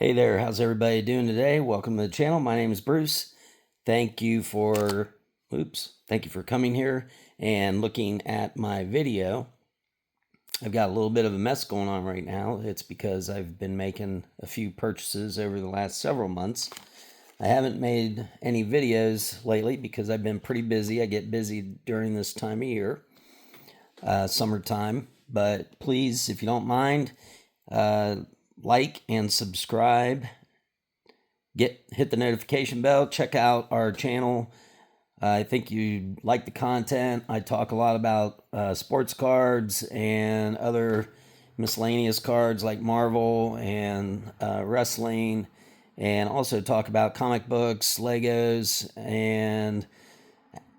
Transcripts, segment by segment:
Hey there, how's everybody doing today? Welcome to the channel. My name is Bruce. Thank you for coming here and looking at my video. I've got a little bit of a mess going on right now. It's because I've been making a few purchases over the last several months. I haven't made any videos lately because I've been pretty busy. I get busy during this time of year, summertime. But please, if you don't mind, like and subscribe. Hit the notification bell. Check out our channel. I think you like the content. I talk a lot about sports cards and other miscellaneous cards like Marvel and wrestling, and also talk about comic books, Legos, and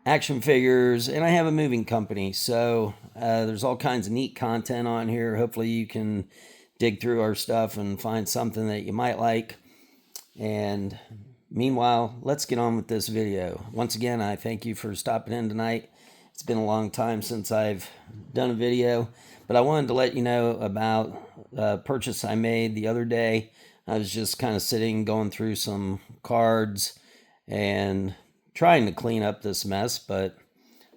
action figures. And I have a moving company, so there's all kinds of neat content on here. Hopefully you can dig through our stuff and find something that you might like. And meanwhile, let's get on with this video. Once again, I thank you for stopping in tonight. It's been a long time since I've done a video, but I wanted to let you know about a purchase I made the other day. I was just kind of sitting, going through some cards and trying to clean up this mess, but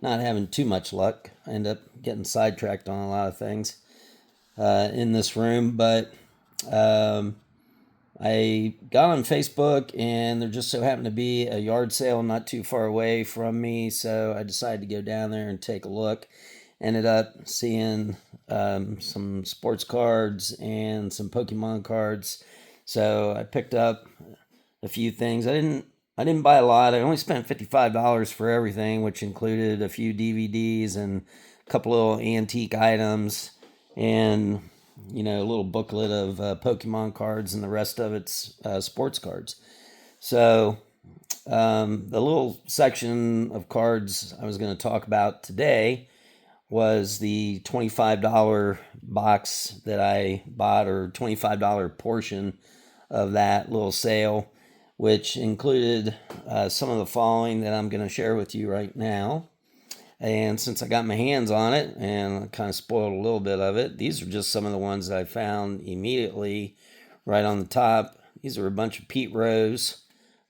not having too much luck. I end up getting sidetracked on a lot of things in this room, but I got on Facebook, and there just so happened to be a yard sale not too far away from me, so I decided to go down there and take a look. Ended up seeing some sports cards and some Pokemon cards, so I picked up a few things. I didn't buy a lot. I only spent $55 for everything, which included a few DVDs and a couple little antique items, and a little booklet of Pokemon cards, and the rest of it's sports cards. So the little section of cards I was going to talk about today was the $25 box that I bought, or $25 portion of that little sale, which included some of the following that I'm going to share with you right now. And since I got my hands on it and I kind of spoiled a little bit of it, these are just some of the ones that I found immediately right on the top. These are a bunch of Pete Rose.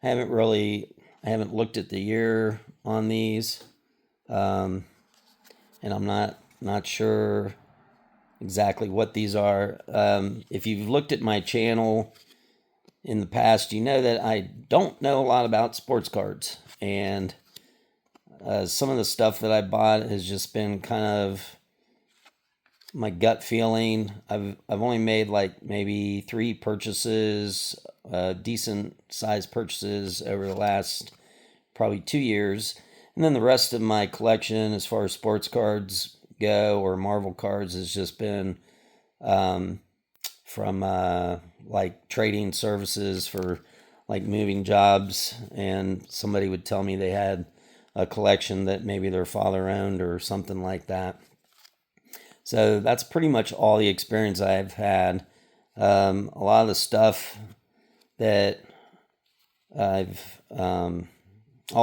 I haven't looked at the year on these, and I'm not sure exactly what these are. If you've looked at my channel in the past, you know that I don't know a lot about sports cards, and some of the stuff that I bought has just been kind of my gut feeling. I've only made like maybe 3 purchases, decent size purchases over the last probably 2 years. And then the rest of my collection, as far as sports cards go or Marvel cards, has just been from like trading services for like moving jobs. And somebody would tell me they had a collection that maybe their father owned or something like that. So that's pretty much all the experience I've had. A lot of the stuff that all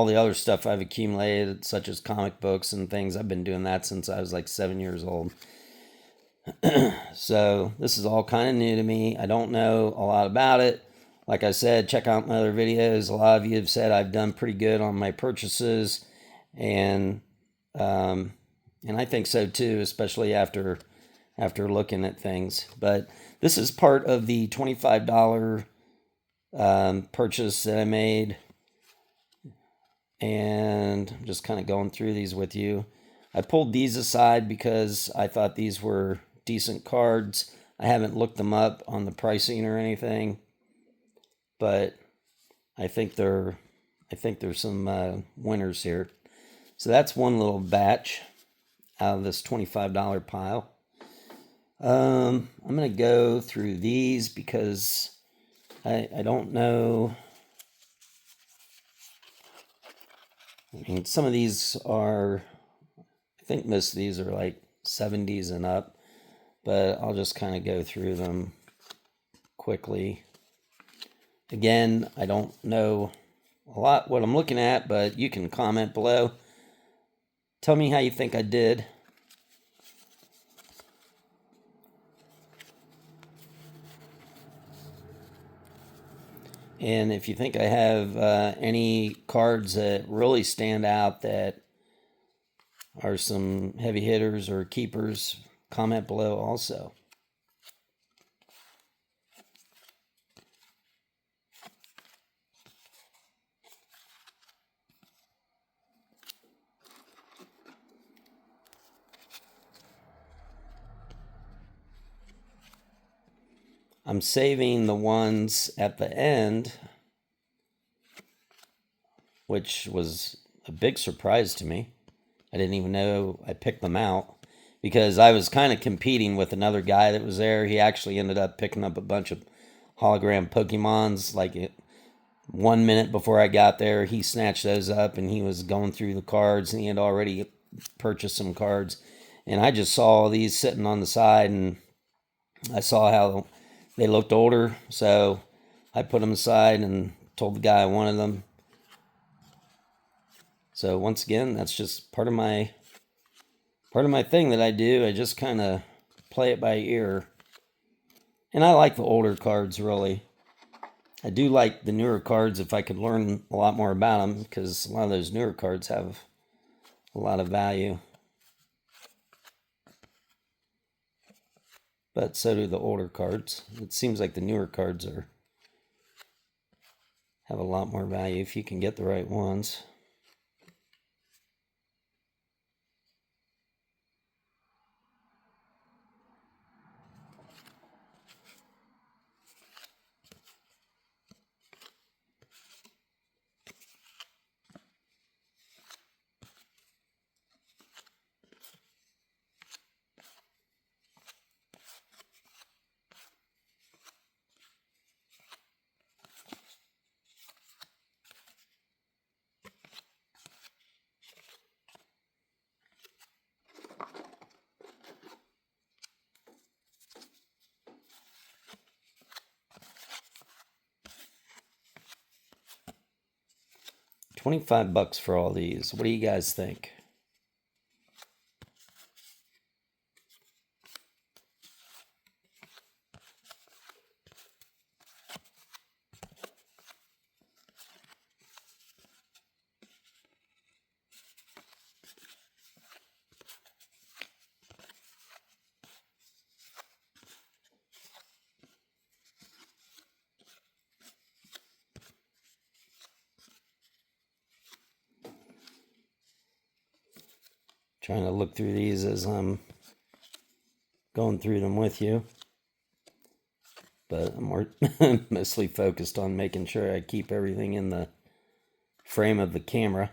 the other stuff I've accumulated, such as comic books and things, I've been doing that since I was like 7 years old. So this is all kind of new to me. I don't know a lot about it. Like I said, check out my other videos. A lot of you have said I've done pretty good on my purchases, and I think so too, especially after looking at things. But this is part of the $25 purchase that I made, and I'm just kind of going through these with you. I pulled these aside because I thought these were decent cards. I haven't looked them up on the pricing or anything, but I think there's some winners here. So that's one little batch out of this $25 pile. I'm going to go through these because I don't know. I mean, some of these are, I think most of these are like 70s and up, but I'll just kind of go through them quickly. Again, I don't know a lot what I'm looking at, but you can comment below. Tell me how you think I did. And if you think I have any cards that really stand out that are some heavy hitters or keepers, comment below also. I'm saving the ones at the end, which was a big surprise to me. I didn't even know I picked them out because I was kind of competing with another guy that was there. He actually ended up picking up a bunch of hologram Pokemons. Like 1 minute before I got there, he snatched those up and he was going through the cards and he had already purchased some cards. And I just saw these sitting on the side and I saw how they looked older. So I put them aside and told the guy I wanted them. So once again, that's just part of my thing that I do. I just kind of play it by ear. And I like the older cards, really. I do like the newer cards if I could learn a lot more about them, because a lot of those newer cards have a lot of value. But so do the older cards. It seems like the newer cards have a lot more value if you can get the right ones. $25 for all these. What do you guys think? Trying to look through these as I'm going through them with you. But I'm more mostly focused on making sure I keep everything in the frame of the camera.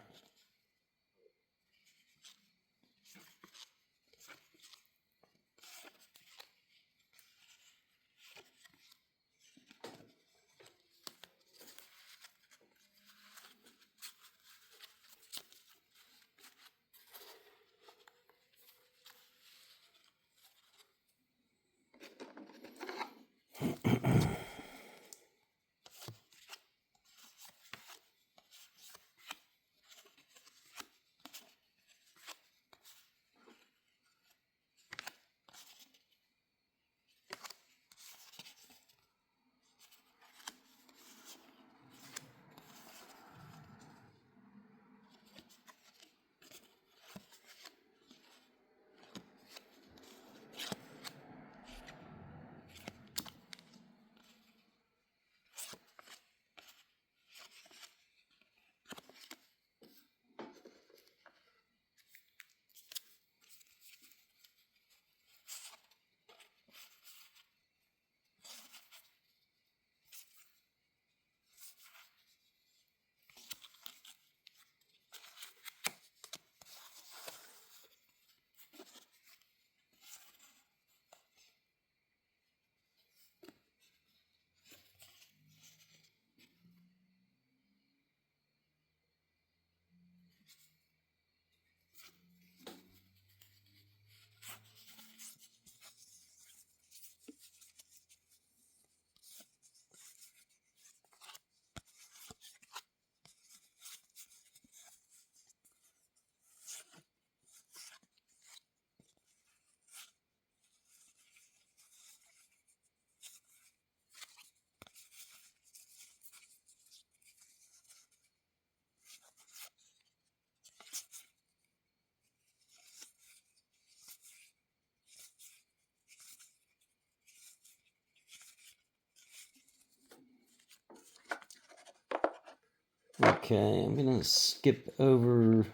Okay, I'm gonna skip over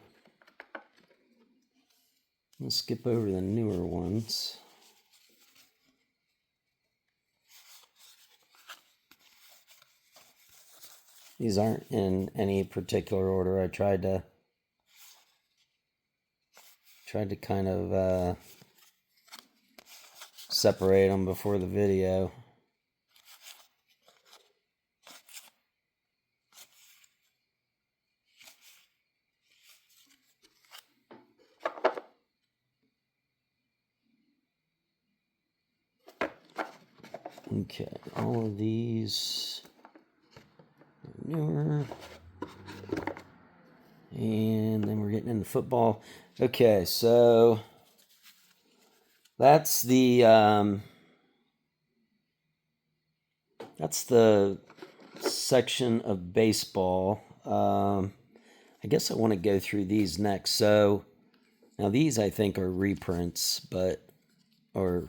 the newer ones. These aren't in any particular order. I tried to kind of separate them before the video. Okay, all of these are newer. And then we're getting into football. Okay, so that's the section of baseball. I guess I want to go through these next. So now these I think are reprints, but or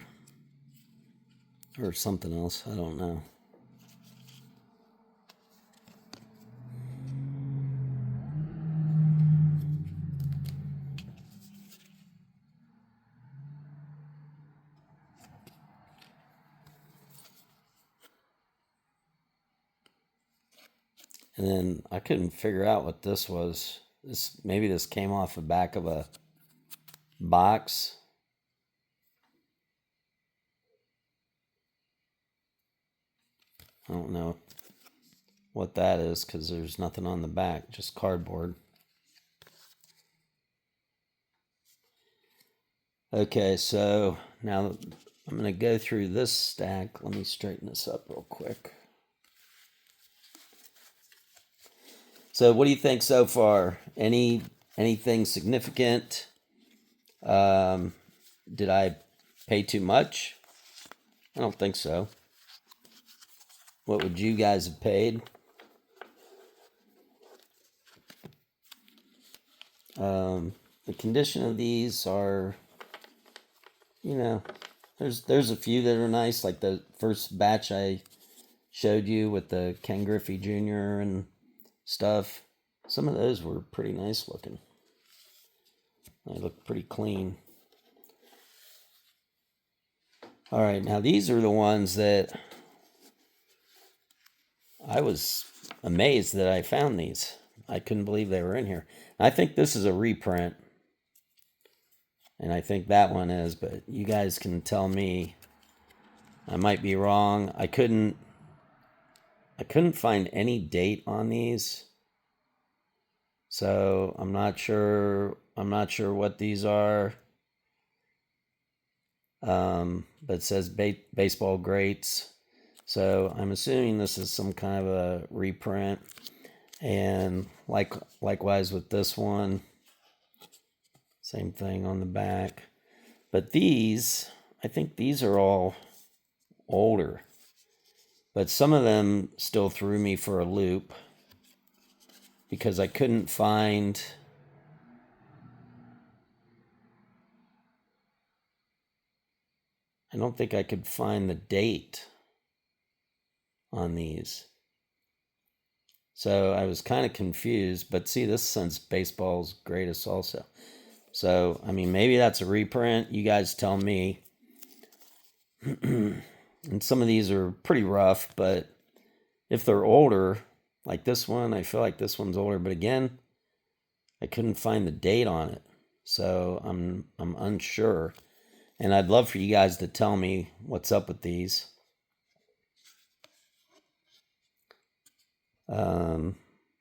something else. I don't know. And then I couldn't figure out what this was. Maybe this came off the back of a box. I don't know what that is because there's nothing on the back, just cardboard. Okay, so now I'm going to go through this stack. Let me straighten this up real quick. So what do you think so far? Anything significant? Did I pay too much? I don't think so. What would you guys have paid? The condition of these are, there's a few that are nice, like the first batch I showed you with the Ken Griffey Jr. and stuff. Some of those were pretty nice looking. They look pretty clean. All right, now these are the ones that I was amazed that I found these. I couldn't believe they were in here. I think this is a reprint. And I think that one is, but you guys can tell me. I might be wrong. I couldn't find any date on these. So I'm not sure what these are. But it says baseball greats. So I'm assuming this is some kind of a reprint. And likewise with this one. Same thing on the back. But these, I think these are all older. But some of them still threw me for a loop because I couldn't find I don't think I could find the date on these. So I was kind of confused, but see, this says baseball's greatest also. So, I mean, maybe that's a reprint. You guys tell me. And some of these are pretty rough, but if they're older, like this one, I feel like this one's older, but again, I couldn't find the date on it. So I'm unsure. And I'd love for you guys to tell me what's up with these.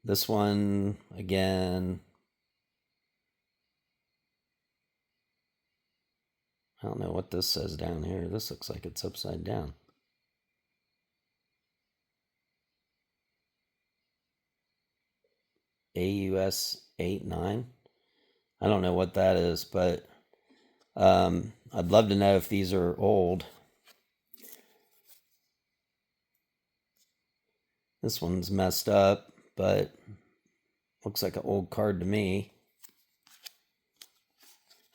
This one, again, I don't know what this says down here. This looks like it's upside down. AUS 89. I don't know what that is, but I'd love to know if these are old. This one's messed up, but looks like an old card to me.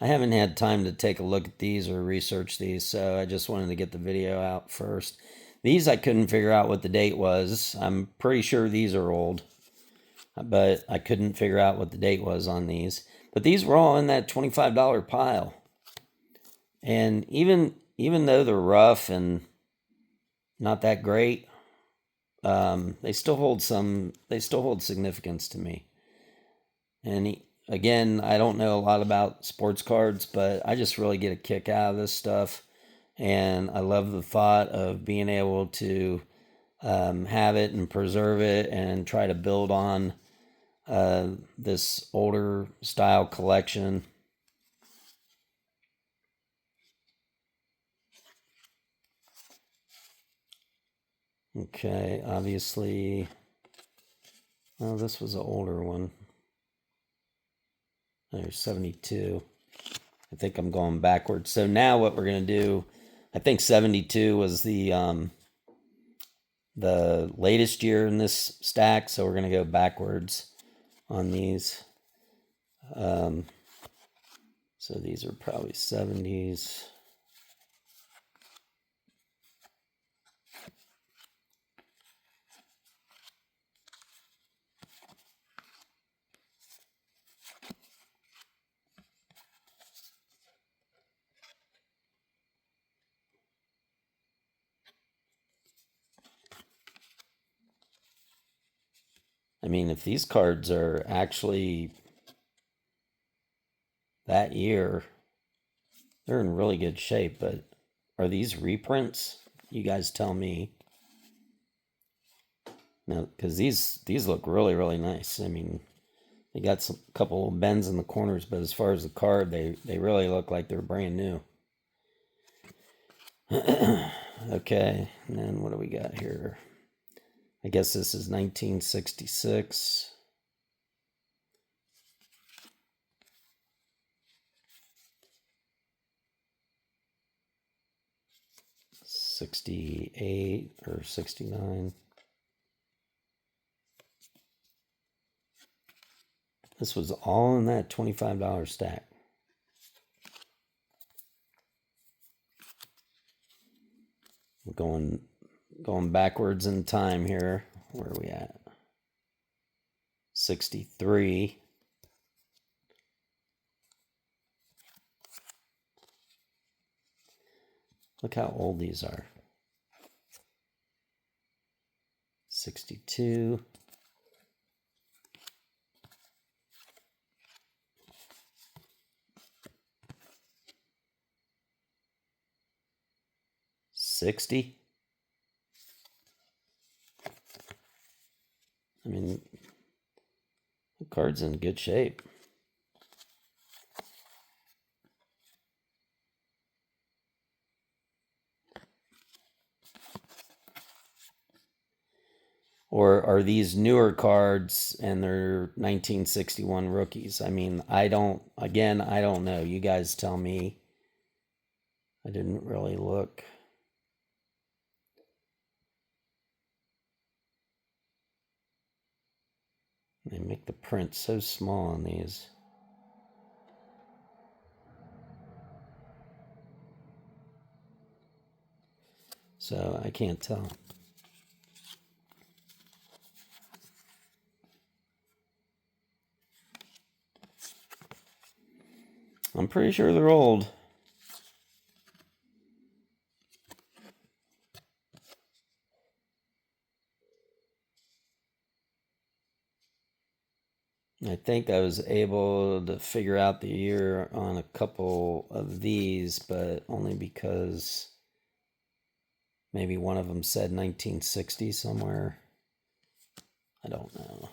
I haven't had time to take a look at these or research these, so I just wanted to get the video out first. These I couldn't figure out what the date was. I'm pretty sure these are old. but I couldn't figure out what the date was on these. But these were all in that $25 pile. And even though they're rough and not that great, they still hold significance to me. And again, I don't know a lot about sports cards, but I just really get a kick out of this stuff. And I love the thought of being able to have it and preserve it and try to build on this older style collection. Okay, obviously, well, this was an older one. There's 72. I think I'm going backwards. So now what we're going to do, I think 72 was the latest year in this stack, so we're going to go backwards on these. So these are probably 70s. I mean, if these cards are actually that year, they're in really good shape, but are these reprints? You guys tell me. No, because these look really, really nice. I mean, they got some couple of bends in the corners, but as far as the card, they really look like they're brand new. Okay, and then what do we got here? I guess this is 1966. 68 or 69. This was all in that $25 stack. Going backwards in time here. Where are we at? 63. Look how old these are. 62. $60. I mean, the card's in good shape. Or are these newer cards and they're 1961 rookies? I mean, I don't know. You guys tell me. I didn't really look. They make the print so small on these. So I can't tell. I'm pretty sure they're old. I think I was able to figure out the year on a couple of these, but only because maybe one of them said 1960 somewhere. I don't know.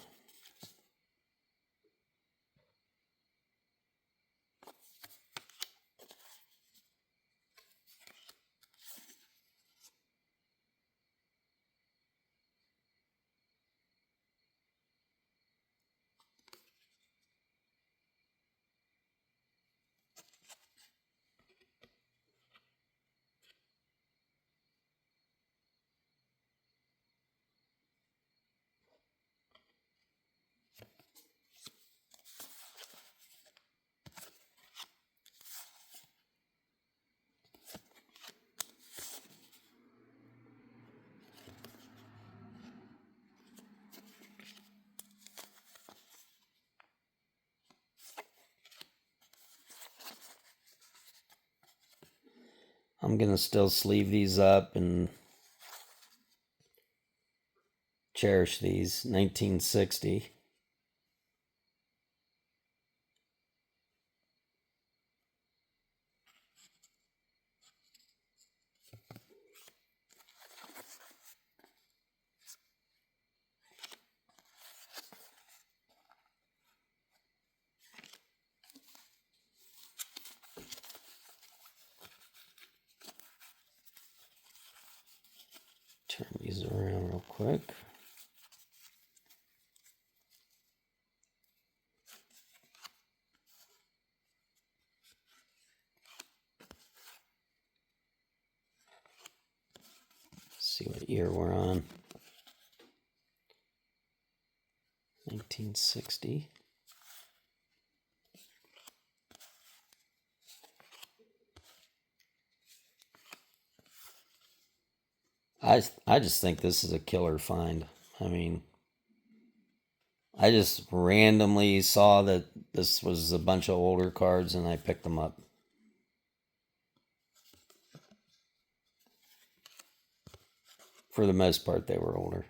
I'm going to still sleeve these up and cherish these. 1960. Turn these around real quick. See what year we're on. 1960. I just think this is a killer find. I mean, I just randomly saw that this was a bunch of older cards and I picked them up. For the most part, they were older.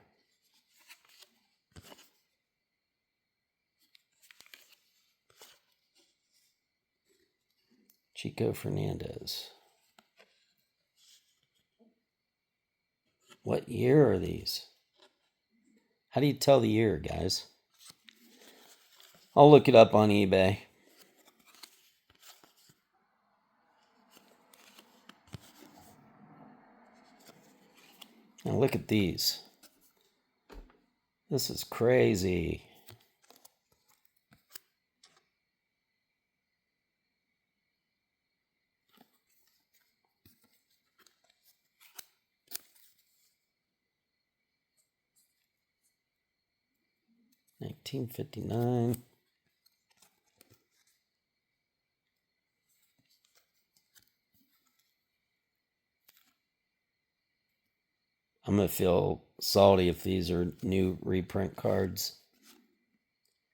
Chico Fernandez. What year are these? How do you tell the year, guys? I'll look it up on eBay. Now look at these. This is crazy. $19.59. I'm going to feel salty if these are new reprint cards.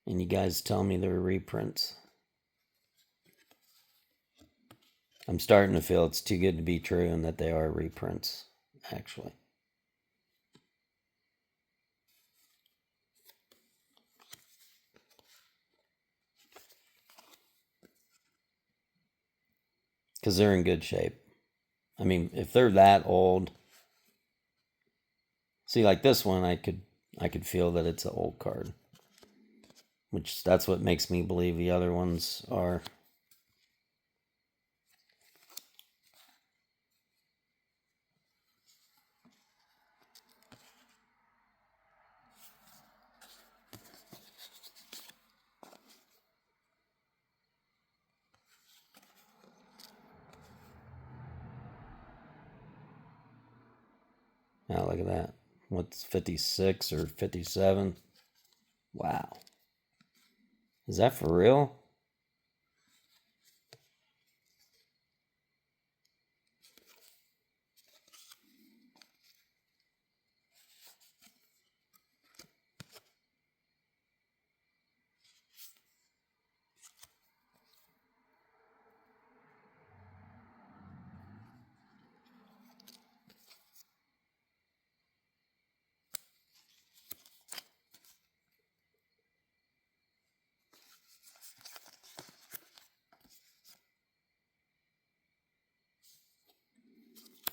And you guys tell me they're reprints. I'm starting to feel it's too good to be true and that they are reprints, actually. Because they're in good shape. I mean, if they're that old, see, like this one, I could feel that it's an old card, which that's what makes me believe the other ones are. Now look at that. What's 56 or 57? Wow. Is that for real?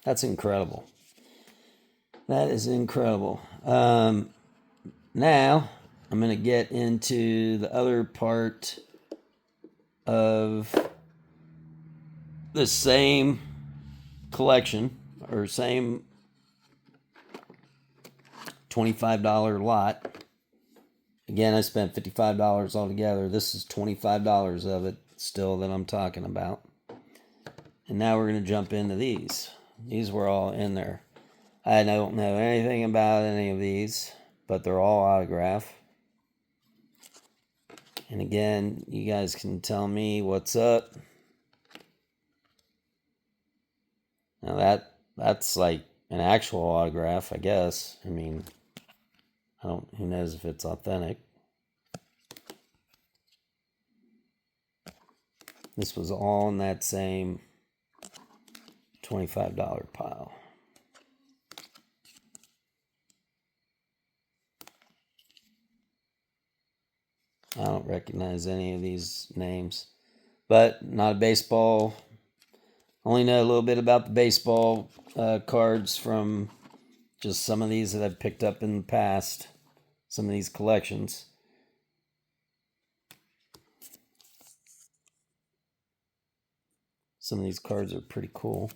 That's incredible. That is incredible. Now, I'm going to get into the other part of the same collection, or same $25 lot. Again, I spent $55 altogether. This is $25 of it still that I'm talking about. And now we're going to jump into these. These were all in there. I don't know anything about any of these, but they're all autograph. And again, you guys can tell me what's up. Now that's like an actual autograph, I guess. I mean, who knows if it's authentic. This was all in that same $25 pile. I don't recognize any of these names, but not a baseball. Only know a little bit about the baseball cards from just some of these that I've picked up in the past, some of these collections. Some of these cards are pretty cool.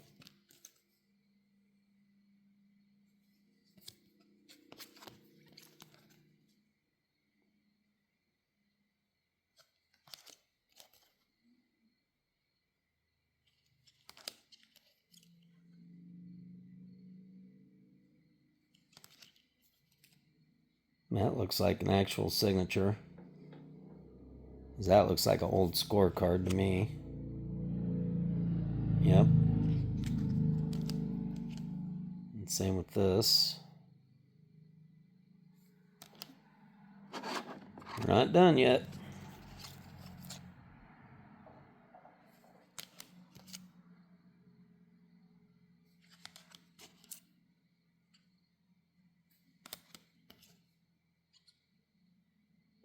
That looks like an actual signature. That looks like an old scorecard to me. Yep. And same with this. We're not done yet.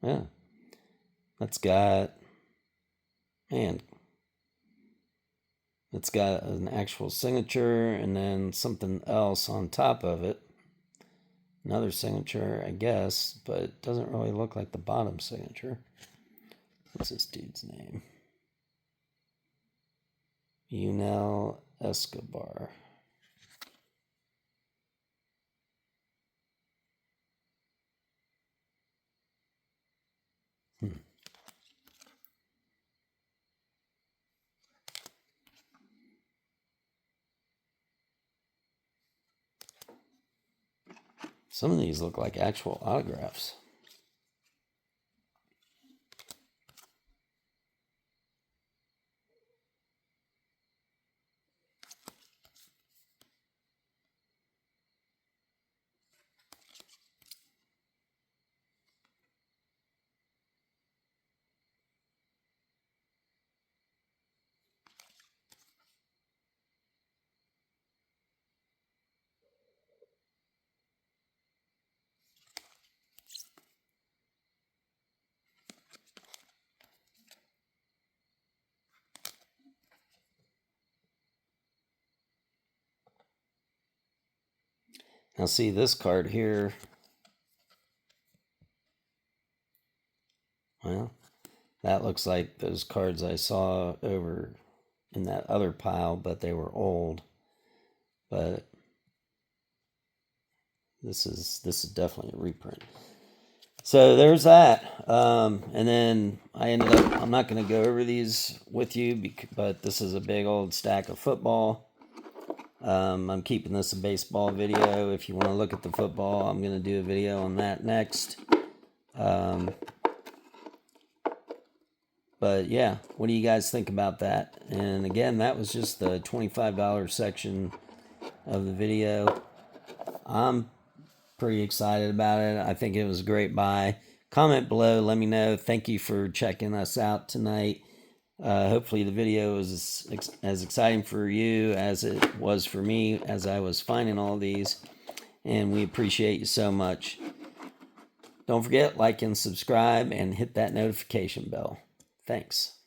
Yeah. That's got, man, it's got an actual signature and then something else on top of it. Another signature, I guess, but it doesn't really look like the bottom signature. What's this dude's name? Yunel Escobar. Some of these look like actual autographs. Now see this card here. Well, that looks like those cards I saw over in that other pile, but they were old. But this is definitely a reprint. So there's that. And then I ended up, I'm not going to go over these with you, but this is a big old stack of football. I'm keeping this a baseball video. If you want to look at the football, I'm going to do a video on that next. But yeah, what do you guys think about that? And again, that was just the $25 section of the video. I'm pretty excited about it. I think it was a great buy. Comment below, let me know. Thank you for checking us out tonight. Hopefully the video was as exciting for you as it was for me as I was finding all these. And we appreciate you so much. Don't forget, like and subscribe and hit that notification bell. Thanks.